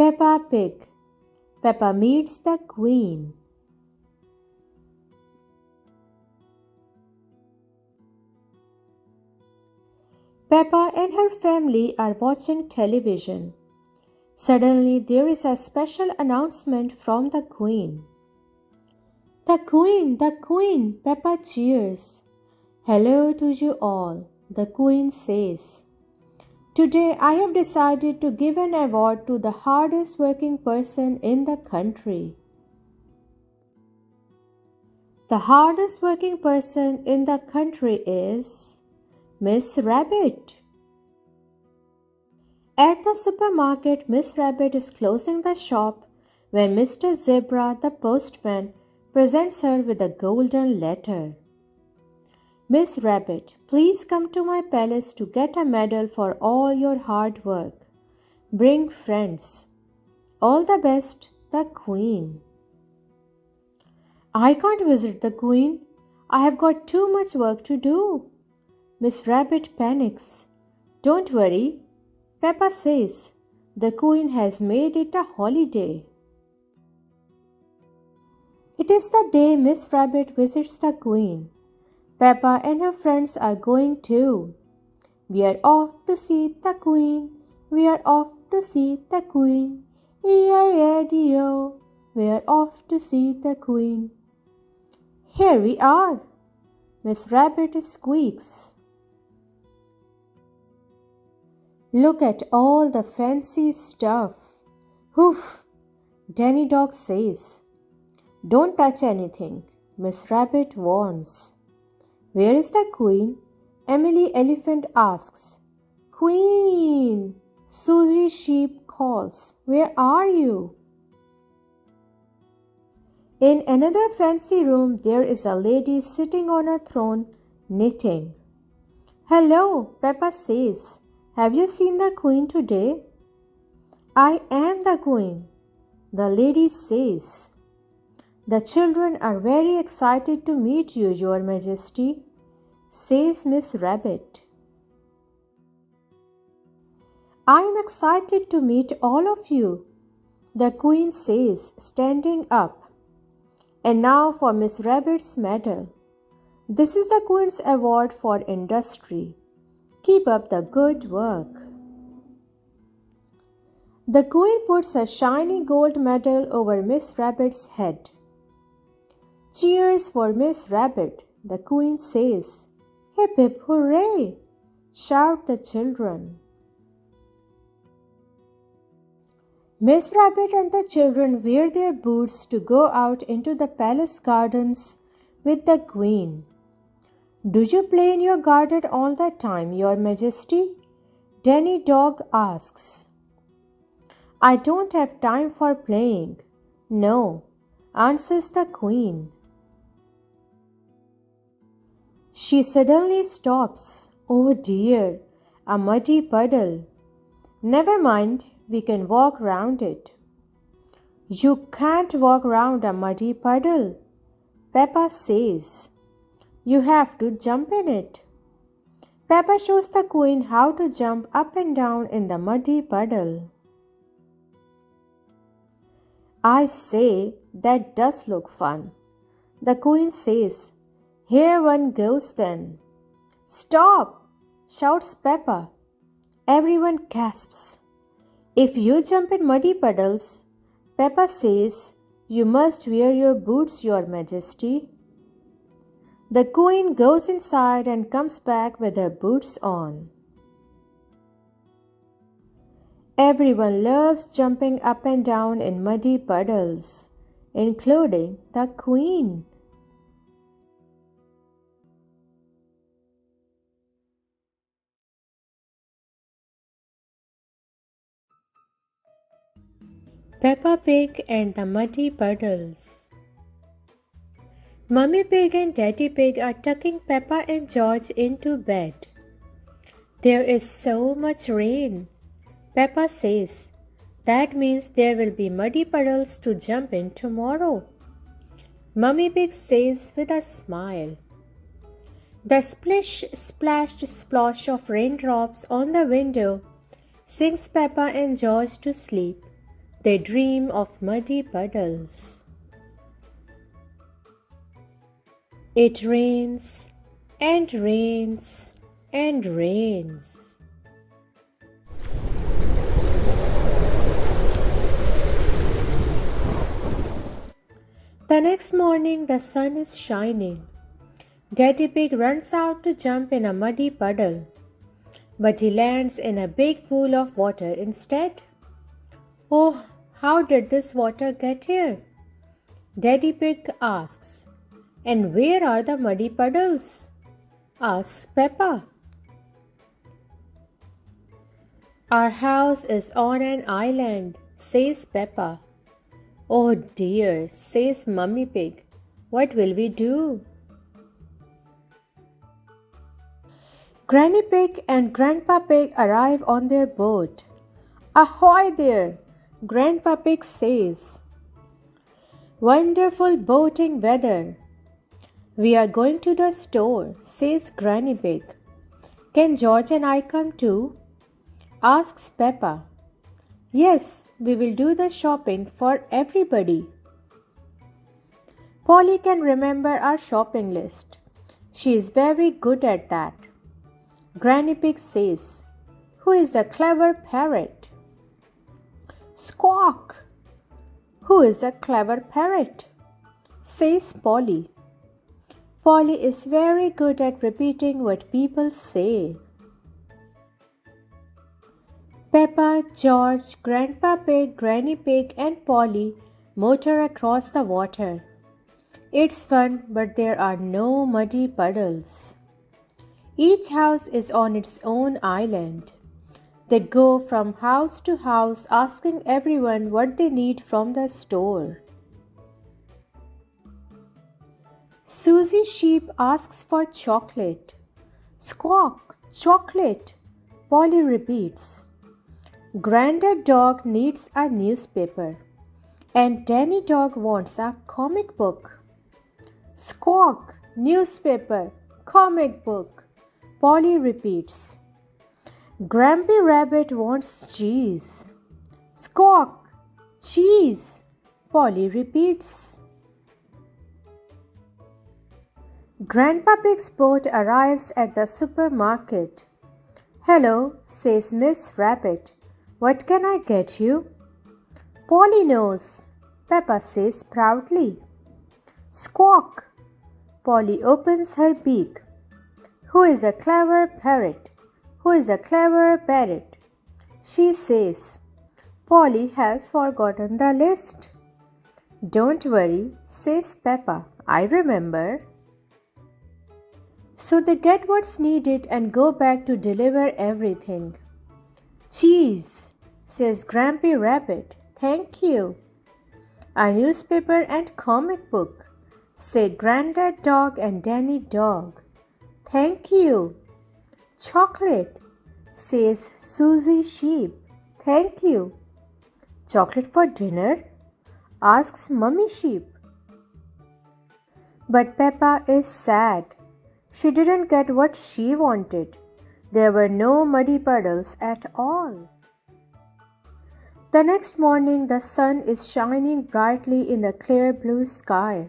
Peppa Pig. Peppa meets the Queen. Peppa and her family are watching television. Suddenly, there is a special announcement from the Queen. The Queen, the Queen! Peppa cheers. Hello to you all, the Queen says. Today I have decided to give an award to the hardest working person in the country. The hardest working person in the country is Miss Rabbit. At the supermarket, Miss Rabbit is closing the shop when Mr. Zebra, the postman, presents her with a golden letter. Miss Rabbit, please come to my palace to get a medal for all your hard work. Bring friends. All the best, the Queen. I can't visit the Queen. I have got too much work to do. Miss Rabbit panics. Don't worry, Peppa says. The Queen has made it a holiday. It is the day Miss Rabbit visits the Queen. Peppa and her friends are going too. We are off to see the Queen. We are off to see the Queen. E-I-A-D-O. We are off to see the Queen. Here we are. Miss Rabbit squeaks. Look at all the fancy stuff. Hoof! Danny Dog says. Don't touch anything, Miss Rabbit warns. Where is the Queen? Emily Elephant asks. Queen! Susie Sheep calls. Where are you? In another fancy room, there is a lady sitting on a throne knitting. Hello, Peppa says. Have you seen the Queen today? I am the Queen, the lady says. The children are very excited to meet you, Your Majesty, says Miss Rabbit. I am excited to meet all of you, the Queen says, standing up. And now for Miss Rabbit's medal. This is the Queen's award for industry. Keep up the good work. The Queen puts a shiny gold medal over Miss Rabbit's head. Cheers for Miss Rabbit, the Queen says. Hip hip hooray! Shout the children. Miss Rabbit and the children wear their boots to go out into the palace gardens with the Queen. Do you play in your garden all the time, Your Majesty? Danny Dog asks. I don't have time for playing. No, answers the Queen. She suddenly stops. Oh dear, a muddy puddle. Never mind, we can walk round it. You can't walk round a muddy puddle, Peppa says. You have to jump in it. Peppa shows the Queen how to jump up and down in the muddy puddle. I say, that does look fun. The Queen says, here one goes then. Stop! Shouts Peppa. Everyone gasps. If you jump in muddy puddles, Peppa says, you must wear your boots, Your Majesty. The Queen goes inside and comes back with her boots on. Everyone loves jumping up and down in muddy puddles, including the Queen. Peppa Pig and the Muddy Puddles. Mummy Pig and Daddy Pig are tucking Peppa and George into bed. There is so much rain, Peppa says. That means there will be muddy puddles to jump in tomorrow. Mummy Pig says with a smile. The splish, splash, splosh of raindrops on the window sings Peppa and George to sleep. They dream of muddy puddles. It rains and rains and rains. The next morning, the sun is shining. Daddy Pig runs out to jump in a muddy puddle, but he lands in a big pool of water instead. Oh, how did this water get here? Daddy Pig asks. And where are the muddy puddles? Asks Peppa. Our house is on an island, says Peppa. Oh dear, says Mummy Pig. What will we do? Granny Pig and Grandpa Pig arrive on their boat. Ahoy there! Grandpa Pig says. Wonderful boating weather. We are going to the store, says Granny Pig. Can George and I come too? Asks Peppa. Yes, we will do the shopping for everybody. Polly can remember our shopping list. She is very good at that. Granny Pig says, Who is a clever parrot? Squawk! Who is a clever parrot? Says Polly. Polly is very good at repeating what people say. Peppa, George, Grandpa Pig, Granny Pig and Polly motor across the water. It's fun, but there are no muddy puddles. Each house is on its own island. They go from house to house asking everyone what they need from the store. Susie Sheep asks for chocolate. Squawk, chocolate, Polly repeats. Grandad Dog needs a newspaper, and Danny Dog wants a comic book. Squawk, newspaper, comic book, Polly repeats. Grampy Rabbit wants cheese. Squawk, cheese, Polly repeats. Grandpa Pig's boat arrives at the supermarket. Hello, says Miss Rabbit. What can I get you? Polly knows, Peppa says proudly. Squawk! Polly opens her beak. Who is a clever parrot? Who is a clever parrot? She says. Polly has forgotten the list. Don't worry, says Peppa. I remember. So they get what's needed and go back to deliver everything. Cheese, says Grampy Rabbit. Thank you. A newspaper and comic book, say Grandad Dog and Danny Dog. Thank you. Chocolate, says Susie Sheep. Thank you. Chocolate for dinner? Asks Mummy Sheep. But Peppa is sad. She didn't get what she wanted. There were no muddy puddles at all. The next morning, the sun is shining brightly in the clear blue sky.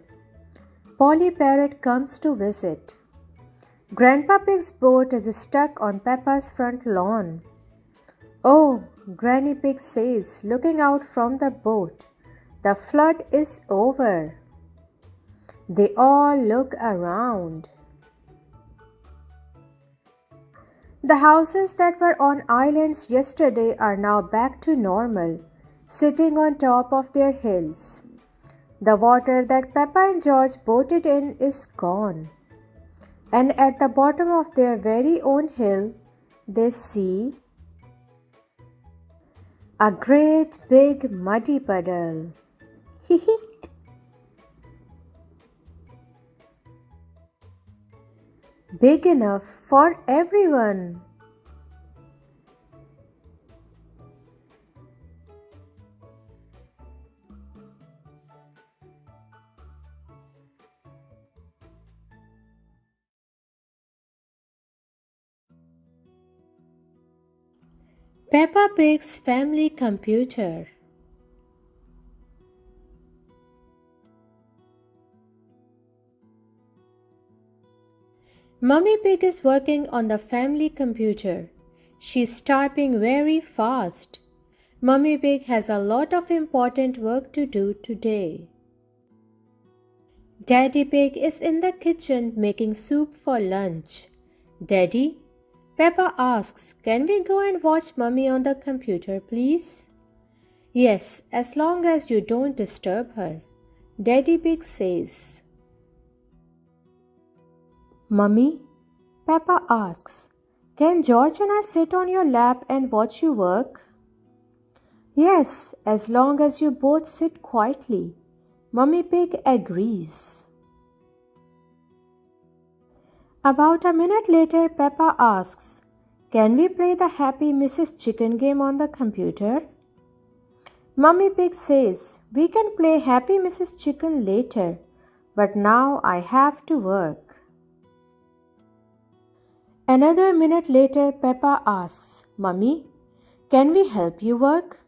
Polly Parrot comes to visit. Grandpa Pig's boat is stuck on Peppa's front lawn. Oh, Granny Pig says, looking out from the boat, the flood is over. They all look around. The houses that were on islands yesterday are now back to normal, sitting on top of their hills. The water that Peppa and George boated in is gone. And at the bottom of their very own hill, they see a great big muddy puddle. Hee hee. Big enough for everyone. Peppa Pig's family computer. Mummy Pig is working on the family computer. She's typing very fast. Mummy Pig has a lot of important work to do today. Daddy Pig is in the kitchen making soup for lunch. Daddy, Peppa asks, can we go and watch Mummy on the computer, please? Yes, as long as you don't disturb her, Daddy Pig says. Mummy, Peppa asks, can George and I sit on your lap and watch you work? Yes, as long as you both sit quietly, Mummy Pig agrees. About a minute later, Peppa asks, can we play the Happy Mrs. Chicken game on the computer? Mummy Pig says, we can play Happy Mrs. Chicken later, but now I have to work. Another minute later, Peppa asks, Mummy, can we help you work?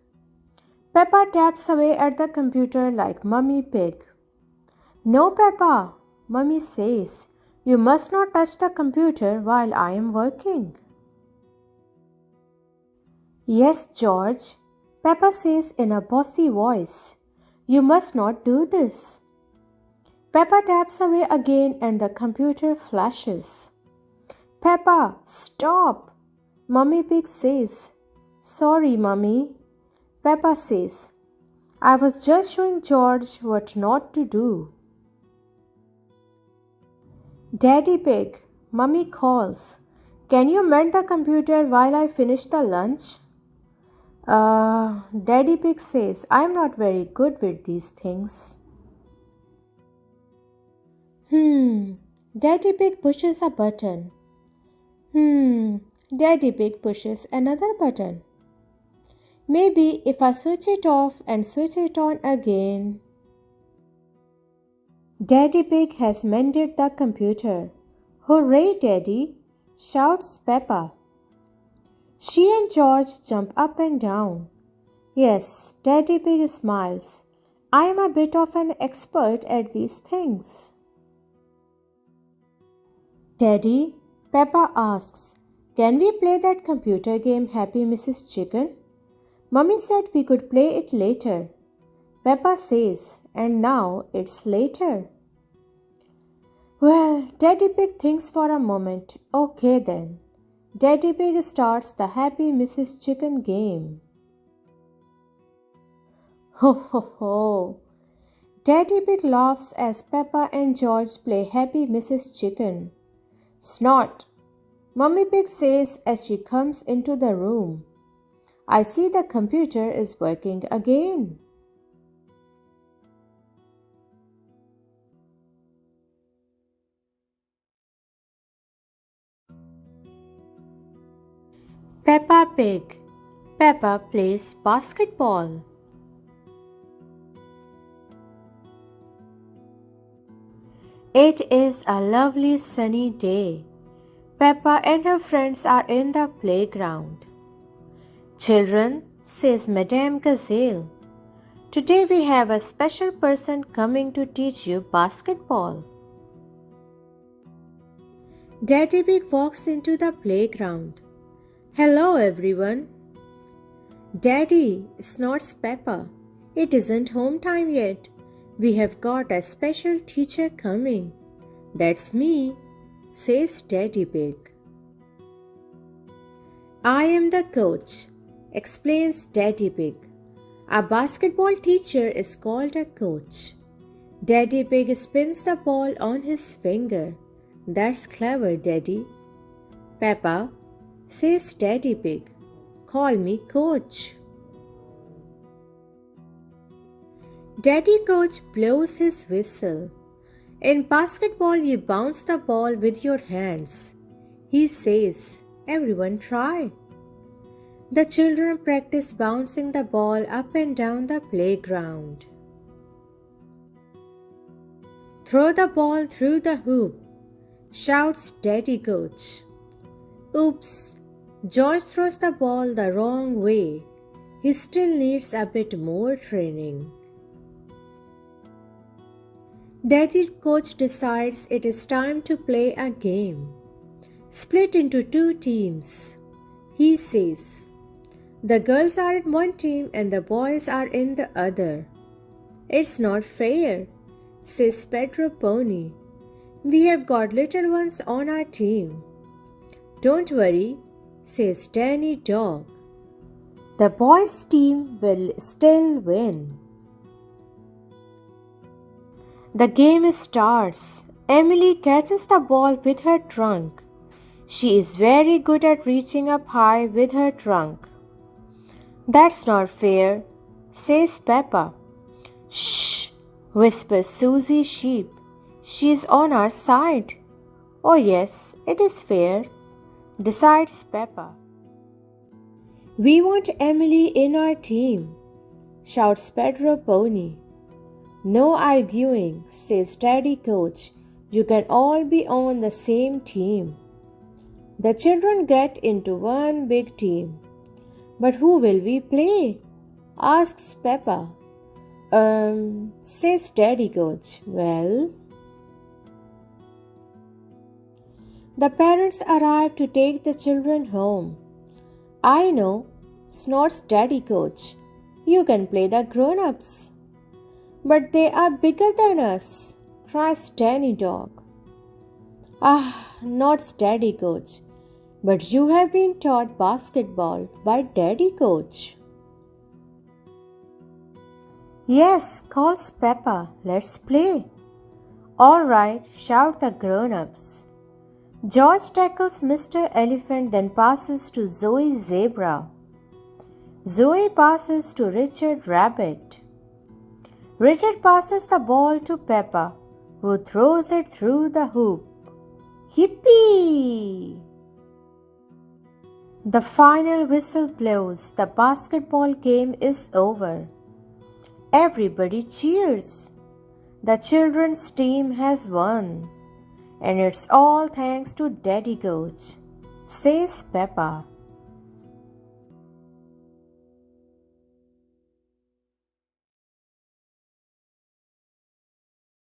Peppa taps away at the computer like Mummy Pig. No, Peppa, Mummy says, you must not touch the computer while I am working. Yes, George, Peppa says in a bossy voice, you must not do this. Peppa taps away again and the computer flashes. Peppa, stop! Mummy Pig says. Sorry, Mummy. Peppa says, I was just showing George what not to do. Daddy Pig, Mummy calls. Can you mend the computer while I finish the lunch? Daddy Pig says, I'm not very good with these things. Daddy Pig pushes a button. Daddy Pig pushes another button. Maybe if I switch it off and switch it on again. Daddy Pig has mended the computer. Hooray, Daddy! Shouts Peppa. She and George jump up and down. Yes, Daddy Pig smiles. I am a bit of an expert at these things. Daddy, Peppa asks, can we play that computer game Happy Mrs. Chicken? Mummy said we could play it later. Peppa says, and now it's later. Well, Daddy Pig thinks for a moment. Okay then. Daddy Pig starts the Happy Mrs. Chicken game. Ho ho ho! Daddy Pig laughs as Peppa and George play Happy Mrs. Chicken. Snort! Mummy Pig says as she comes into the room. I see the computer is working again. Peppa Pig. Peppa plays basketball. It is a lovely sunny day. Peppa and her friends are in the playground. Children, says Madame Gazelle, today we have a special person coming to teach you basketball. Daddy Pig walks into the playground. Hello everyone. Daddy, snorts Peppa. It isn't home time yet. We have got a special teacher coming. That's me, says Daddy Pig. I am the coach, explains Daddy Pig. A basketball teacher is called a coach. Daddy Pig spins the ball on his finger. That's clever, Daddy. Peppa, says Daddy Pig, call me coach. Daddy Coach blows his whistle. In basketball, you bounce the ball with your hands. He says, everyone try. The children practice bouncing the ball up and down the playground. Throw the ball through the hoop, shouts Daddy Coach. Oops, George throws the ball the wrong way. He still needs a bit more training. Daddy Coach decides it is time to play a game. Split into two teams. He says, the girls are in one team and the boys are in the other. It's not fair, says Pedro Pony. We have got little ones on our team. Don't worry, says Danny Dog. The boys' team will still win. The game starts. Emily catches the ball with her trunk. She is very good at reaching up high with her trunk. That's not fair, says Peppa. Shh, whispers Susie Sheep. She's on our side. Oh yes, it is fair, decides Peppa. We want Emily in our team, shouts Pedro Pony. No arguing, says Daddy Coach. You can all be on the same team. The children get into one big team. But who will we play? Asks Peppa. Says Daddy Coach. Well, the parents arrive to take the children home. I know, snorts Daddy Coach. You can play the grown-ups. But they are bigger than us, cries Danny Dog. Not Daddy Coach. But you have been taught basketball by Daddy Coach. Yes, calls Peppa. Let's play. All right, shout the grown-ups. George tackles Mr. Elephant, then passes to Zoe Zebra. Zoe passes to Richard Rabbit. Richard passes the ball to Peppa, who throws it through the hoop. Yippee! The final whistle blows. The basketball game is over. Everybody cheers. The children's team has won. And it's all thanks to Daddy Coach, says Peppa.